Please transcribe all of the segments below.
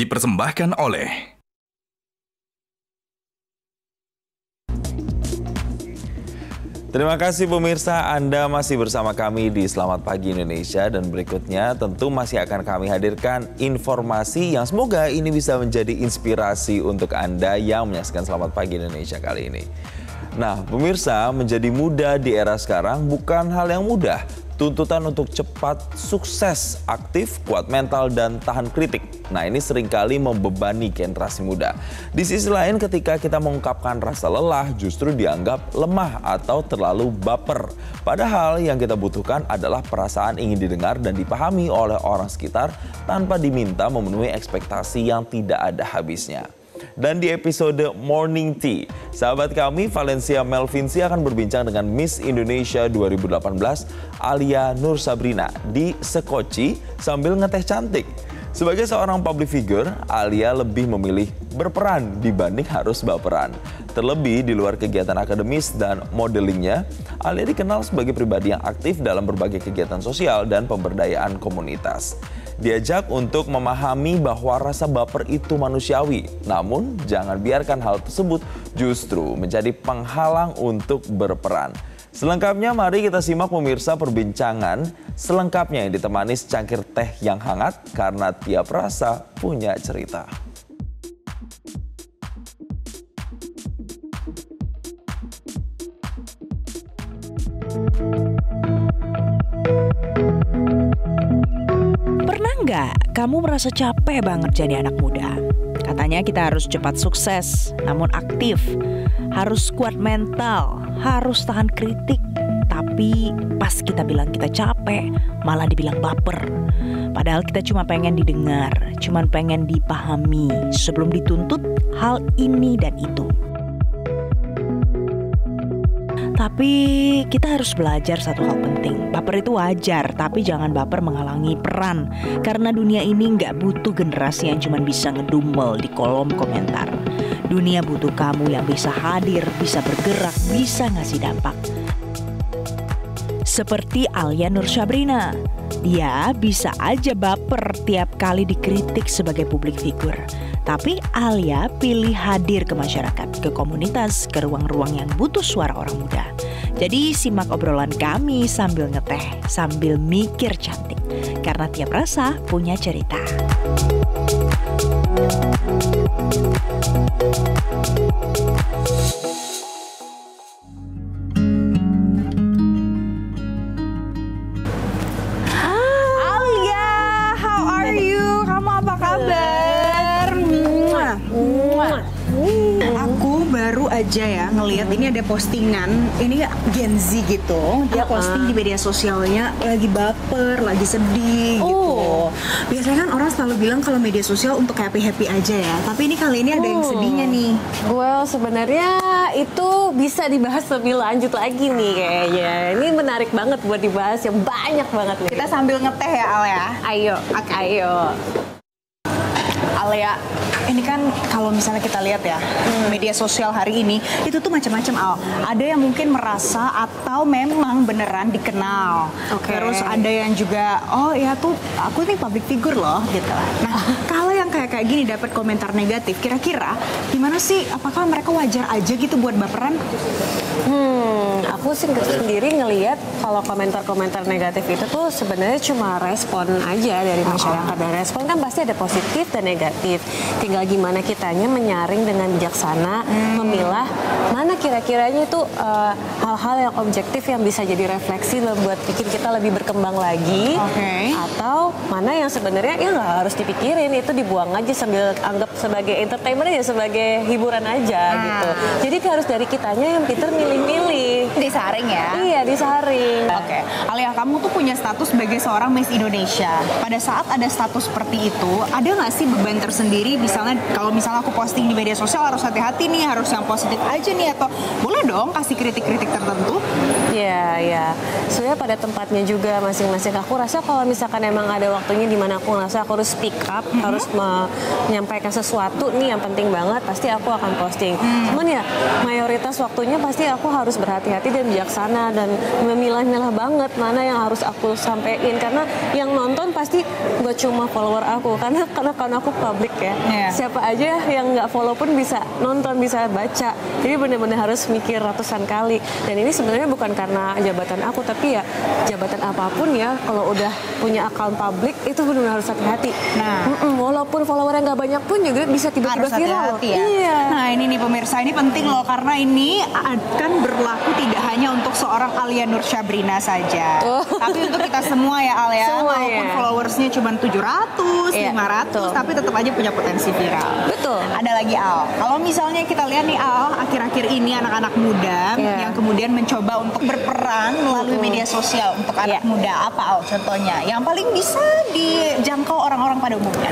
dipersembahkan oleh Terima kasih pemirsa, Anda masih bersama kami di Selamat Pagi Indonesia dan berikutnya tentu masih akan kami hadirkan informasi yang semoga ini bisa menjadi inspirasi untuk Anda yang menyaksikan Selamat Pagi Indonesia kali ini. Nah pemirsa, menjadi muda di era sekarang bukan hal yang mudah. Tuntutan untuk cepat, sukses, aktif, kuat mental, dan tahan kritik. Nah ini seringkali membebani generasi muda. Di sisi lain ketika kita mengungkapkan rasa lelah justru dianggap lemah atau terlalu baper. Padahal yang kita butuhkan adalah perasaan ingin didengar dan dipahami oleh orang sekitar tanpa diminta memenuhi ekspektasi yang tidak ada habisnya. Dan di episode Morning Tea, sahabat kami Valencia Melvinci akan berbincang dengan Miss Indonesia 2018 Alia Nur Sabrina di Sekoci sambil ngeteh cantik. Sebagai seorang public figure, Alia lebih memilih berperan dibanding harus baperan. Terlebih di luar kegiatan akademis dan modelingnya, Alia dikenal sebagai pribadi yang aktif dalam berbagai kegiatan sosial dan pemberdayaan komunitas. Diajak untuk memahami bahwa rasa baper itu manusiawi, namun jangan biarkan hal tersebut justru menjadi penghalang untuk berperan. Selengkapnya mari kita simak pemirsa perbincangan selengkapnya yang ditemani secangkir teh yang hangat karena tiap rasa punya cerita. Pernah nggak kamu merasa capek banget jadi anak muda? Katanya kita harus cepat sukses, namun aktif. Harus kuat mental, harus tahan kritik. Tapi pas kita bilang kita capek, malah dibilang baper. Padahal kita cuma pengen didengar, cuma pengen dipahami sebelum dituntut hal ini dan itu. Tapi kita harus belajar satu hal penting. Baper itu wajar, tapi jangan baper menghalangi peran. Karena dunia ini nggak butuh generasi yang cuma bisa ngedumel di kolom komentar. Dunia butuh kamu yang bisa hadir, bisa bergerak, bisa ngasih dampak. Seperti Alia Nur Sabrina. Dia bisa aja baper tiap kali dikritik sebagai publik figur. Tapi Alia pilih hadir ke masyarakat, ke komunitas, ke ruang-ruang yang butuh suara orang muda. Jadi simak obrolan kami sambil ngeteh, sambil mikir cantik. Karena tiap rasa punya cerita. Alia, how are you? Kamu apa kabar? Aku baru aja ya ngelihat ini ada postingan, ini Gen Z gitu. Dia posting di media sosialnya lagi baper, lagi sedih gitu. Biasanya kan orang selalu bilang kalau media sosial untuk happy-happy aja ya. Tapi ini kali ini ada yang sedihnya nih. Well, sebenarnya itu bisa dibahas lebih lanjut lagi nih kayaknya. Ini menarik banget buat dibahas, yang banyak banget nih. Kita sambil ngeteh ya Al ya. Ayo, ayo. Alia, ini kan kalau misalnya kita lihat ya, media sosial hari ini itu tuh macam-macam Al. Ada yang mungkin merasa atau memang beneran dikenal. Terus ada yang juga, oh ya tuh aku nih public figure loh gitu. Nah, kalau yang kayak gini dapat komentar negatif, kira-kira gimana sih? Apakah mereka wajar aja gitu buat baperan? Aku sih sendiri ngelihat kalau komentar-komentar negatif itu tuh sebenarnya cuma respon aja dari masyarakat. Dan respon kan pasti ada positif dan negatif. Tinggal gimana kitanya menyaring dengan bijaksana, memilah mana kira-kiranya itu hal-hal yang objektif yang bisa jadi refleksi buat bikin kita lebih berkembang lagi. Atau mana yang sebenarnya ya nggak harus dipikirin, itu dibuang aja sambil anggap sebagai entertainment aja, sebagai hiburan aja gitu. Jadi harus dari kitanya yang pinter milih-milih. Disaring ya? Iya, disaring. Alia, kamu tuh punya status sebagai seorang Miss Indonesia. Pada saat ada status seperti itu, ada nggak sih beban tersendiri? Misalnya, kalau misalnya aku posting di media sosial harus hati-hati nih, harus yang positif aja nih, atau boleh dong kasih kritik-kritik tertentu? Iya. Sebenarnya pada tempatnya juga masing-masing. Aku rasa kalau misalkan emang ada waktunya di mana aku ngerasa aku harus speak up, harus menyampaikan sesuatu nih yang penting banget, pasti aku akan posting. Cuman ya mayoritas waktunya pasti aku harus berhati-hati dan bijaksana dan memilah-milah banget mana yang harus aku sampein, karena yang nonton pasti gak cuma follower aku, karena aku publik ya. Siapa aja yang nggak follow pun bisa nonton, bisa baca. Jadi benar-benar harus mikir ratusan kali. Dan ini sebenarnya bukan karena jabatan aku, tapi ya jabatan apapun ya, kalau udah punya akun publik itu benar-benar harus hati-hati. Nah, walaupun follower yang nggak banyak pun juga bisa tiba-tiba harus viral. hati-hati ya. Iya. Nah ini nih pemirsa, ini penting loh, karena ini akan berlaku tidak hanya untuk seorang Alia Nur Syabrina saja, tapi untuk kita semua ya Al ya. Walaupun followersnya cuma 700, 500, tapi tetap aja punya potensi viral. Betul. Ada lagi Al, kalau misalnya kita lihat nih Al, akhir-akhir ini anak-anak muda yang kemudian mencoba untuk berperan melalui media sosial untuk anak muda, apa Al contohnya yang paling bisa dijangkau orang-orang pada umumnya?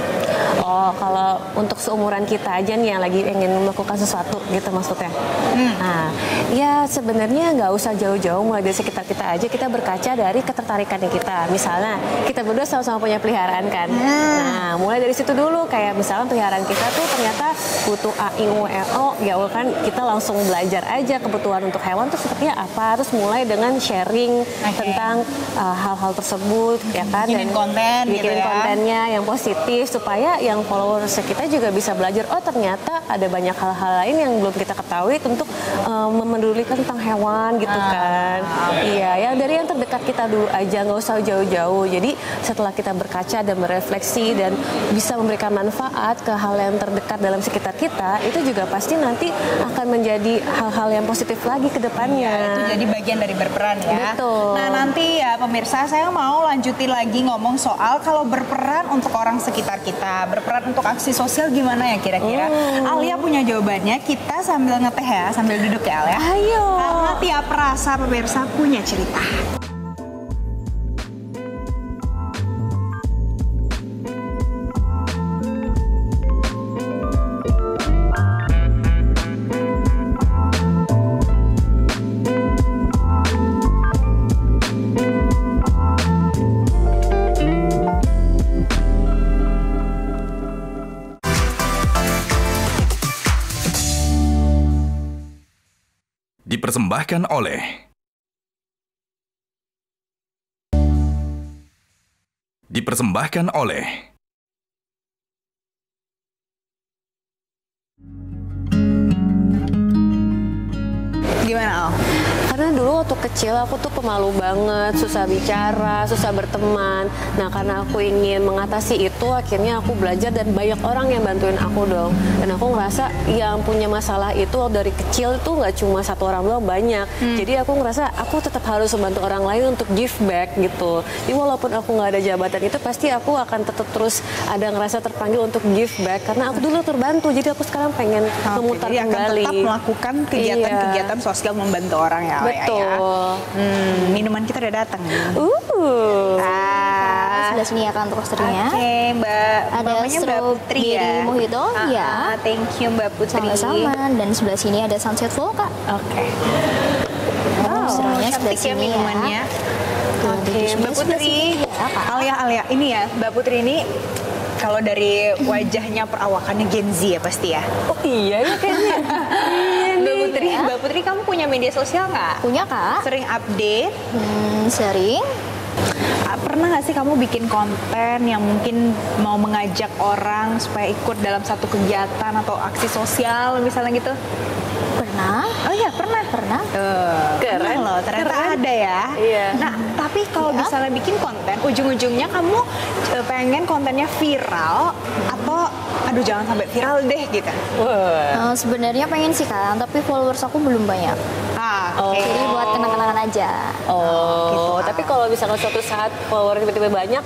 Oh, kalau untuk seumuran kita aja nih yang lagi ingin melakukan sesuatu gitu maksudnya. Nah, ya sebenarnya nggak usah jauh-jauh, mulai dari sekitar kita aja, kita berkaca dari ketertarikannya kita. Misalnya kita berdua sama-sama punya peliharaan kan. Nah, mulai dari situ dulu, kayak misalnya peliharaan kita tuh ternyata butuh A, I, U, E, O, ya kan kita langsung belajar aja kebutuhan untuk hewan tuh sepertinya apa, terus mulai dengan sharing tentang hal-hal tersebut, ya kan. Bikinin konten gitu ya. Kontennya yang positif supaya yang followers kita juga bisa belajar, oh ternyata ada banyak hal-hal lain yang belum kita ketahui untuk memedulikan tentang hewan gitu kan. Iya, yang dari yang terdekat kita dulu aja, nggak usah jauh-jauh. Jadi setelah kita berkaca dan berefleksi dan bisa memberikan manfaat ke hal yang terdekat dalam sekitar kita, itu juga pasti nanti akan menjadi hal-hal yang positif lagi ke depannya. Ya, itu jadi bagian dari berperan ya. Betul. Nah nanti ya pemirsa, saya mau lanjutin lagi ngomong soal kalau berperan untuk orang sekitar kita, berperan untuk aksi sosial gimana ya kira-kira? Alia punya jawabannya, kita sambil ngeteh ya, sambil duduk ya Al ya. Ayo. Karena tiap rasa pemirsa punya cerita. Dipersembahkan oleh Gimana Al? Karena dulu waktu kecil aku tuh pemalu banget, susah bicara, susah berteman. Nah karena aku ingin mengatasi itu, akhirnya aku belajar dan banyak orang yang bantuin aku dong. Dan aku ngerasa yang punya masalah itu dari kecil itu nggak cuma satu orang doang, banyak. Jadi aku ngerasa aku tetap harus membantu orang lain untuk give back gitu. Jadi walaupun aku nggak ada jabatan itu, pasti aku akan tetap terus ada ngerasa terpanggil untuk give back. Karena aku dulu terbantu, jadi aku sekarang pengen memutar jadi kembali. akan tetap melakukan kegiatan-kegiatan sosial membantu orang ya. Betul. Ya. Minuman kita udah datang. Sebelah sini ya kantor roasternya. Oke, Mbak. Ada Namanya Mbak Putri ya. strawberry mojito, ya. Thank you Mbak Putri. Sama-sama. Dan sebelah sini ada sunset flow, Kak. Oke. Roasternya sebelah cantik ya sini minumannya. ya. Oke, Mbak Putri. Ya, Kak. Alia, ini ya, Mbak Putri ini kalau dari wajahnya perawakannya Gen Z ya pasti ya. Oh iya ya kayaknya. Mbak Putri, kamu punya media sosial nggak? Punya, Kak. Sering update? Sering. Pernah nggak sih kamu bikin konten yang mungkin mau mengajak orang supaya ikut dalam satu kegiatan atau aksi sosial misalnya gitu? Pernah. Oh iya, pernah. Keren loh, ternyata ada ya. Iya. Nah, tapi kalau misalnya bikin konten, ujung-ujungnya kamu pengen kontennya viral atau aduh jangan sampai viral deh gitu. Sebenarnya pengen sih, Kak, tapi followers aku belum banyak. Jadi buat kenang-kenangan aja. Gitu. Tapi kalau misalkan suatu saat follower tiba-tiba banyak,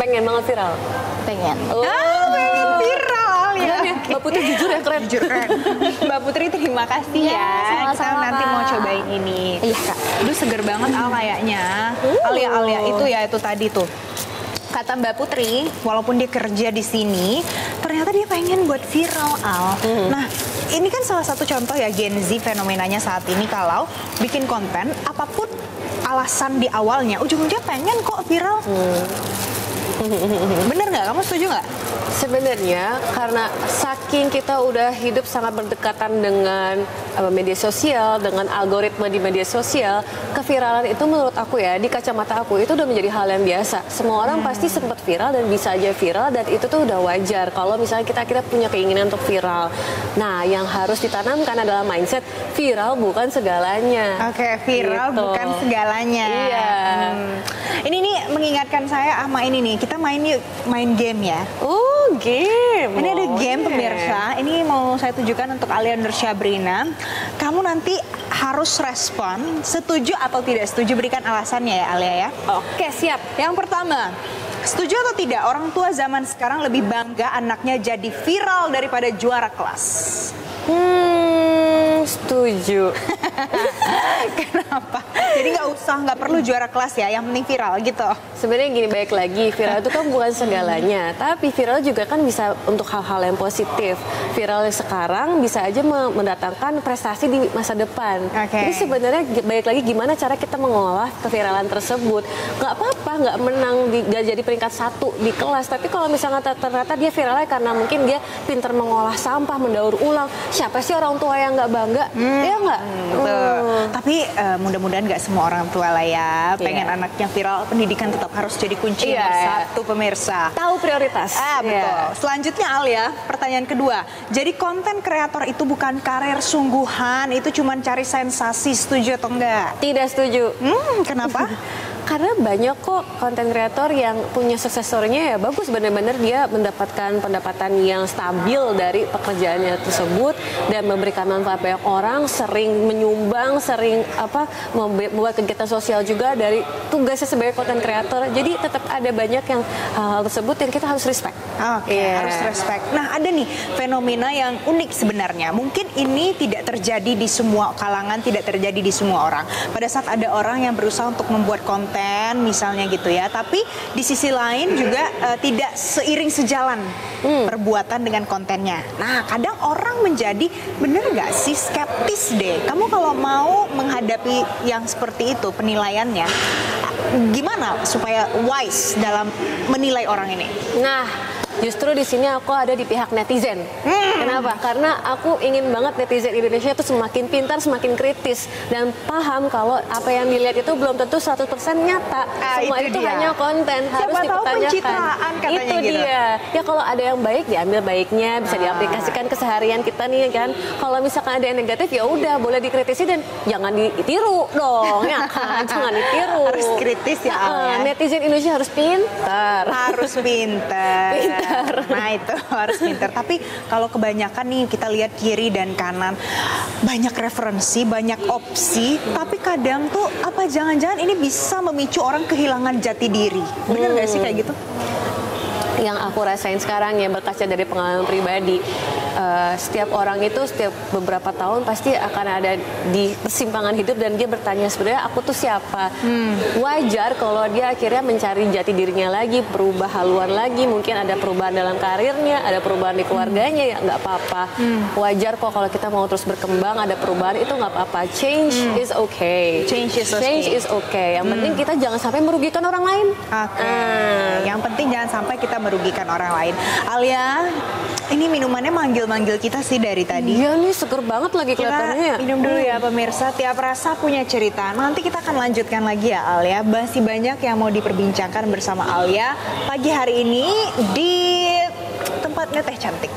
pengen banget viral. Pengen. Viral ya. Mbak Putri jujur ya, keren. Jujur keren. Mbak Putri terima kasih Ya, ya. Kita sama-sama, nanti mau Kak. cobain ini. Iya, Kak. Aduh seger banget Al kayaknya. Alia itu ya itu tadi tuh. kata Mbak Putri, walaupun dia kerja di sini, ternyata dia pengen buat viral, Al. Nah, ini kan salah satu contoh ya Gen Z fenomenanya saat ini, kalau bikin konten, apapun alasan di awalnya, ujung-ujungnya pengen kok viral. Bener nggak? Kamu setuju nggak? Sebenarnya karena saking kita udah hidup sangat berdekatan dengan media sosial, dengan algoritma di media sosial, keviralan itu menurut aku ya, di kacamata aku itu udah menjadi hal yang biasa. Semua orang pasti sempat viral dan bisa aja viral, dan itu tuh udah wajar kalau misalnya kita punya keinginan untuk viral. Nah, yang harus ditanamkan adalah mindset viral bukan segalanya. Oke, viral gitu. bukan segalanya. Iya. Ini nih mengingatkan saya sama ini nih, kita main game ya. Oh, game. Ini ada Boleh. game pemirsa. Ini mau saya tunjukkan untuk Alia Nur Syabrina. Kamu nanti harus respon setuju atau tidak setuju, berikan alasannya ya Alia ya. Oke, siap. Yang pertama, setuju atau tidak orang tua zaman sekarang lebih bangga anaknya jadi viral daripada juara kelas? Setuju. Kenapa? Jadi nggak perlu juara kelas ya, yang penting viral gitu. Sebenarnya gini, baik lagi, viral itu kan bukan segalanya, tapi viral juga kan bisa untuk hal-hal yang positif. Viral sekarang bisa aja mendatangkan prestasi di masa depan. Jadi sebenarnya baik lagi gimana cara kita mengolah keviralan tersebut. Nggak apa-apa, nggak menang, nggak jadi peringkat 1 di kelas, tapi kalau misalnya ternyata dia viralnya karena mungkin dia pintar mengolah sampah, mendaur ulang, siapa sih orang tua yang nggak bangga? Ya nggak? Tapi mudah-mudahan nggak semua orang tua lah ya pengen anaknya viral. Pendidikan tetap harus jadi kunci nomor satu pemirsa. Tahu prioritas. Betul. Selanjutnya Alia, pertanyaan kedua. Jadi konten kreator itu bukan karir sungguhan, itu cuma cari sensasi. Setuju atau enggak? Tidak setuju. Kenapa? Karena banyak kok konten kreator yang punya sukses story-nya ya bagus, benar-benar dia mendapatkan pendapatan yang stabil dari pekerjaannya tersebut dan memberikan manfaat banyak orang, sering menyumbang, sering membuat kegiatan sosial juga dari tugasnya sebagai konten kreator. Jadi tetap ada banyak yang hal tersebut yang kita harus respect. Harus respect. Nah, ada nih fenomena yang unik sebenarnya. Mungkin ini tidak terjadi di semua kalangan, tidak terjadi di semua orang. Pada saat ada orang yang berusaha untuk membuat konten misalnya gitu ya, tapi di sisi lain juga tidak seiring sejalan perbuatan dengan kontennya. Nah, kadang orang menjadi bener nggak sih skeptis deh. Kamu kalau mau menghadapi yang seperti itu penilaiannya, gimana supaya wise dalam menilai orang ini? Nah, justru di sini aku ada di pihak netizen. Kenapa? Karena aku ingin banget netizen Indonesia itu semakin pintar, semakin kritis dan paham kalau apa yang dilihat itu belum tentu 100% nyata. Semua itu hanya konten, harus dipertanyakan. Pencitraan katanya itu gitu. Dia. Ya kalau ada yang baik diambil baiknya, bisa diaplikasikan keseharian kita nih kan. Kalau misalkan ada yang negatif ya udah boleh dikritisi dan jangan ditiru dong, ya kan? Jangan ditiru. Harus kritis ya. Netizen Indonesia harus pintar. Harus pintar. Nah itu harus pintar. Tapi kalau kebanyakan nih kita lihat kiri dan kanan, banyak referensi, banyak opsi, tapi kadang tuh apa jangan-jangan ini bisa memicu orang kehilangan jati diri. Bener nggak sih kayak gitu? Yang aku rasain sekarang ya, berkaca dari pengalaman pribadi, setiap orang itu setiap beberapa tahun pasti akan ada di persimpangan hidup dan dia bertanya sebenarnya aku tuh siapa. Wajar kalau dia akhirnya mencari jati dirinya lagi, berubah haluan lagi, mungkin ada perubahan dalam karirnya, ada perubahan di keluarganya, ya nggak apa-apa. Wajar kok kalau kita mau terus berkembang, ada perubahan itu nggak apa-apa. Change is okay. Change is okay. Yang penting kita jangan sampai merugikan orang lain. Yang penting jangan sampai kita merugikan orang lain. Alia, ini minumannya manggil-manggil kita sih dari tadi. Iya nih, seger banget lagi kelihatannya. Kita minum dulu ya pemirsa. Tiap rasa punya cerita. Nanti kita akan lanjutkan lagi ya Alia. Masih banyak yang mau diperbincangkan bersama Alia pagi hari ini di tempatnya Teh Cantik.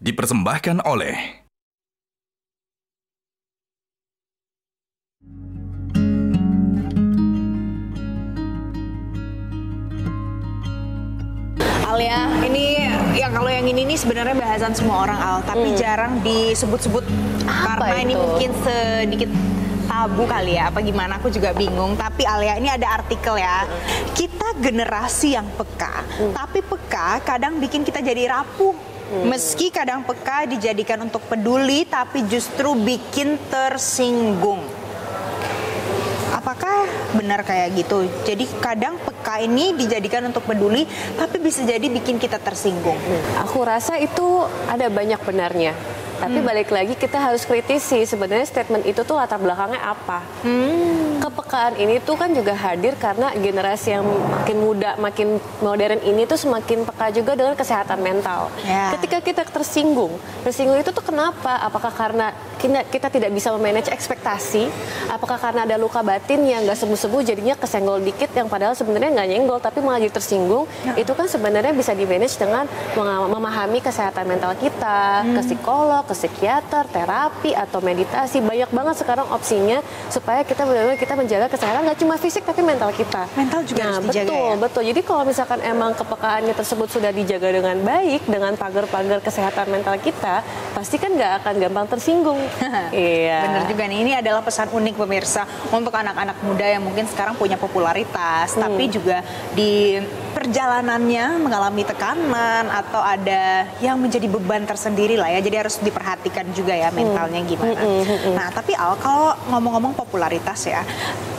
Dipersembahkan oleh Alia, ini kalau yang ini nih sebenarnya bahasan semua orang Al, tapi jarang disebut-sebut karena ini mungkin sedikit tabu kali ya, apa gimana aku juga bingung. Tapi Alia, ini ada artikel ya. Kita generasi yang peka, tapi peka kadang bikin kita jadi rapuh. Meski kadang peka dijadikan untuk peduli, tapi justru bikin tersinggung. Apakah benar kayak gitu? Jadi kadang peka ini dijadikan untuk peduli, tapi bisa jadi bikin kita tersinggung. Aku rasa itu ada banyak benarnya. Tapi balik lagi kita harus kritisi sebenarnya statement itu tuh latar belakangnya apa. Kepekaan ini tuh kan juga hadir karena generasi yang makin muda, makin modern ini tuh semakin peka juga dengan kesehatan mental. Ketika kita tersinggung itu tuh kenapa? Apakah karena kita tidak bisa memanage ekspektasi? Apakah karena ada luka batin yang nggak sembuh-sembuh jadinya kesenggol dikit yang padahal sebenarnya nggak nyenggol tapi malah jadi tersinggung? Itu kan sebenarnya bisa di-manage dengan memahami kesehatan mental kita, ke psikolog, ke psikiater, terapi atau meditasi. Banyak banget sekarang opsinya supaya kita benar-benar kita menjaga kesehatan nggak cuma fisik tapi mental kita. Mental juga harus dijaga. Betul. Jadi kalau misalkan emang kepekaannya tersebut sudah dijaga dengan baik dengan pagar-pagar kesehatan mental kita, pasti kan nggak akan gampang tersinggung. Iya. Bener juga nih. Ini adalah pesan unik pemirsa untuk anak-anak muda yang mungkin sekarang punya popularitas, tapi juga di perjalanannya mengalami tekanan atau ada yang menjadi beban tersendiri lah ya. Jadi harus diperhatikan juga ya mentalnya gimana. Nah, tapi Al, kalau ngomong-ngomong popularitas ya,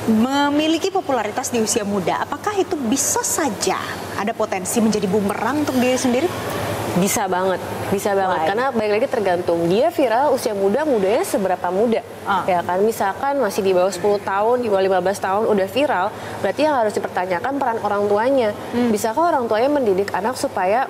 memiliki popularitas di usia muda, apakah itu bisa saja ada potensi menjadi bumerang untuk diri sendiri? Bisa banget. Karena balik lagi tergantung dia viral usia mudanya seberapa muda. Ya kan, misalkan masih di bawah 10 tahun, di bawah 15 tahun udah viral, berarti yang harus dipertanyakan peran orang tuanya. Bisakah orang tuanya mendidik anak supaya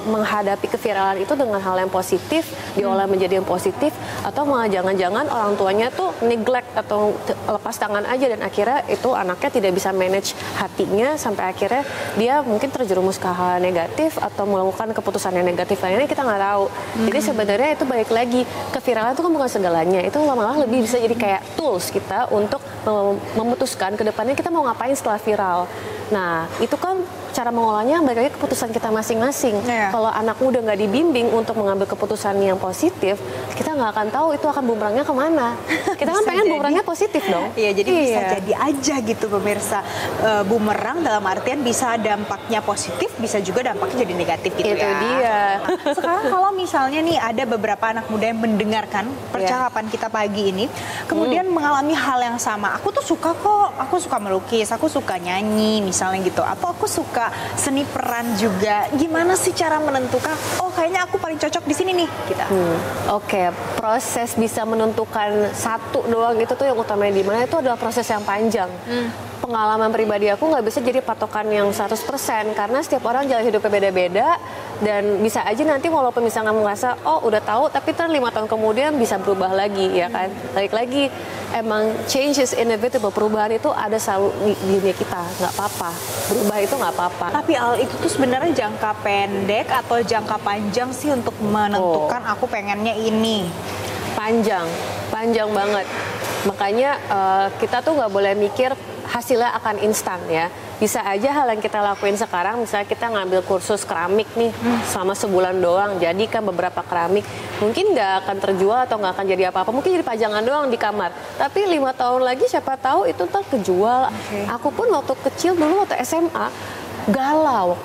menghadapi keviralan itu dengan hal yang positif, diolah menjadi yang positif, atau malah jangan-jangan orang tuanya tuh neglect atau lepas tangan aja dan akhirnya itu anaknya tidak bisa manage hatinya sampai akhirnya dia mungkin terjerumus ke hal negatif atau melakukan keputusan yang negatif lainnya, kita nggak tahu. Jadi sebenarnya itu balik lagi, keviralan itu kan bukan segalanya, itu lama-lama lebih bisa jadi kayak tools kita untuk memutuskan ke depannya kita mau ngapain setelah viral. Nah, itu kan cara mengolahnya balik lagi keputusan kita masing-masing. Kalau anak muda nggak dibimbing untuk mengambil keputusan yang positif, kita nggak akan tahu itu akan bumerangnya kemana. Kita kan pengen bumerangnya positif dong. Iya, jadi bisa jadi aja gitu pemirsa. Bumerang dalam artian bisa dampaknya positif, bisa juga dampaknya jadi negatif gitu itu ya. Dia. Nah, sekarang kalau misalnya nih ada beberapa anak muda yang mendengarkan percakapan kita pagi ini, kemudian mengalami hal yang sama. Aku tuh suka kok, aku suka melukis, aku suka nyanyi misalnya gitu, atau aku suka seni peran juga. Gimana sih cara menentukan, oh kayaknya aku paling cocok di sini nih kita? Oke, proses bisa menentukan satu doang itu tuh yang utamanya di mana itu adalah proses yang panjang. Pengalaman pribadi aku nggak bisa jadi patokan yang 100% karena setiap orang jalan hidupnya beda-beda dan bisa aja nanti walaupun misalnya merasa oh udah tahu tapi 5 tahun kemudian bisa berubah lagi ya kan. Balik lagi emang change is inevitable, perubahan itu ada selalu di dunia kita, nggak apa-apa, berubah itu nggak apa-apa. Tapi Al, itu tuh sebenarnya jangka pendek atau jangka panjang sih untuk menentukan aku pengennya ini? Panjang banget. Makanya kita tuh nggak boleh mikir hasilnya akan instan ya. Bisa aja hal yang kita lakuin sekarang, misalnya kita ngambil kursus keramik nih selama sebulan doang, jadikan beberapa keramik, mungkin nggak akan terjual atau nggak akan jadi apa-apa, mungkin jadi pajangan doang di kamar. Tapi 5 tahun lagi siapa tahu itu ntar kejual. Aku pun waktu kecil dulu waktu SMA galau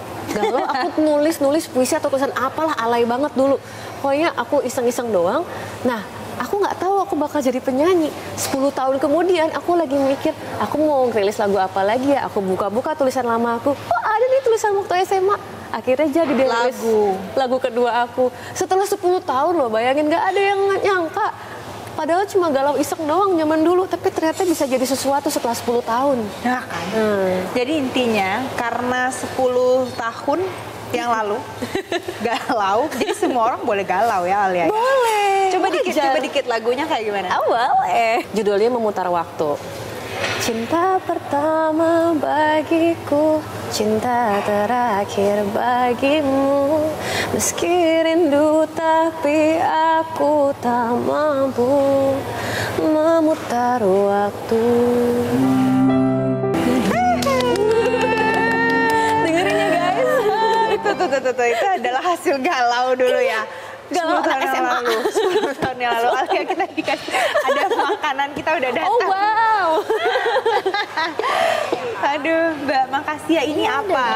aku nulis puisi atau tulisan apalah alay banget dulu. Pokoknya aku iseng-iseng doang. Nah, aku nggak tahu aku bakal jadi penyanyi. 10 tahun kemudian aku lagi mikir, aku mau rilis lagu apa lagi ya? Aku buka-buka tulisan lama aku. Oh, ada nih tulisan waktu SMA. Akhirnya jadi dia lagu kedua aku. Setelah 10 tahun loh, bayangin nggak ada yang nyangka. Padahal cuma galau iseng doang zaman dulu, tapi ternyata bisa jadi sesuatu setelah 10 tahun. Nah kan. Jadi intinya karena 10 tahun yang lalu galau, jadi semua orang boleh galau ya Alia? Boleh. Coba dikit lagunya kayak gimana? Boleh. Judulnya Memutar Waktu. Cinta pertama bagiku, cinta terakhir bagimu. Meski rindu tapi aku tak mampu memutar waktu. Dengerin ya guys. tuh. Itu adalah hasil galau dulu ya. Galau anak SMA. 10 tahun yang lalu. Alia kita dikasih ada makanan, kita udah datang. Oh wow. Aduh, Mbak, makasih ya. Ini apa?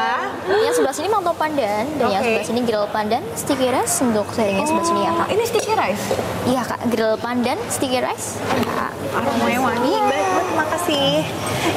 Yang sebelah sini manto pandan dan yang sebelah sini grill pandan, sticky rice untuk sharingnya sebelah sini ya Kak. Ini sticky rice. Iya Kak, grill pandan, sticky rice. Aromanya wangi. Mbak, terima kasih.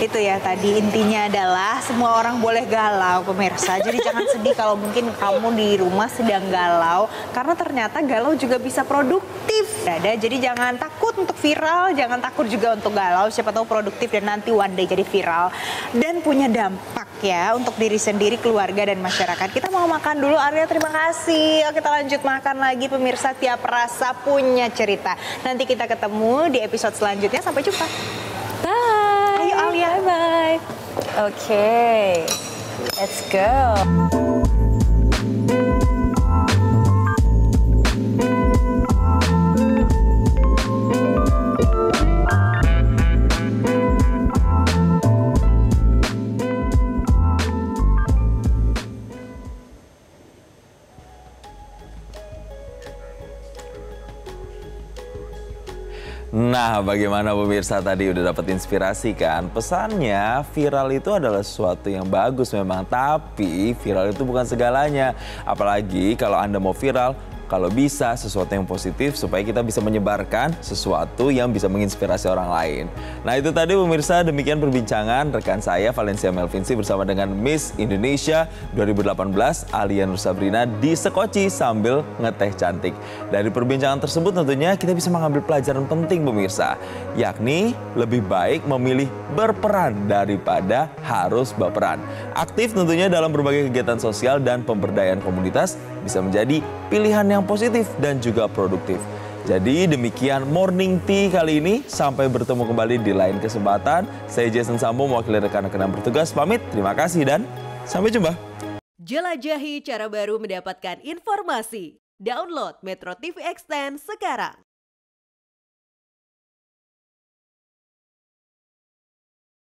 Itu ya tadi intinya adalah semua orang boleh galau pemirsa. Jadi jangan sedih kalau mungkin kamu di rumah sedang galau, karena ternyata galau juga bisa produktif. Jadi jangan takut untuk viral, jangan takut juga untuk galau. Siapa tahu produktif dan nanti one day jadi viral dan punya dampak ya untuk diri sendiri, keluarga dan masyarakat. Kita mau makan dulu, Arya, terima kasih. Kita lanjut makan lagi pemirsa. Tiap rasa punya cerita. Nanti kita ketemu di episode selanjutnya. Sampai jumpa. Bye. Ayo Alia. Bye. Oke. Let's go. Nah, bagaimana pemirsa tadi udah dapat inspirasi kan? Pesannya viral itu adalah sesuatu yang bagus memang, tapi viral itu bukan segalanya. Apalagi kalau Anda mau viral, kalau bisa sesuatu yang positif supaya kita bisa menyebarkan sesuatu yang bisa menginspirasi orang lain. Nah, itu tadi pemirsa, demikian perbincangan rekan saya Valencia Melvinsi bersama dengan Miss Indonesia 2018 Alia Nur Sabrina di Sekoci sambil ngeteh cantik. Dari perbincangan tersebut tentunya kita bisa mengambil pelajaran penting pemirsa, yakni lebih baik memilih berperan daripada harus baperan. Aktif tentunya dalam berbagai kegiatan sosial dan pemberdayaan komunitas bisa menjadi pilihan yang positif dan juga produktif. Jadi demikian Morning Tea kali ini. Sampai bertemu kembali di lain kesempatan. Saya Jason Sambo mewakili rekan-rekan yang bertugas pamit. Terima kasih dan sampai jumpa. Jelajahi cara baru mendapatkan informasi. Download Metro TV Extend sekarang.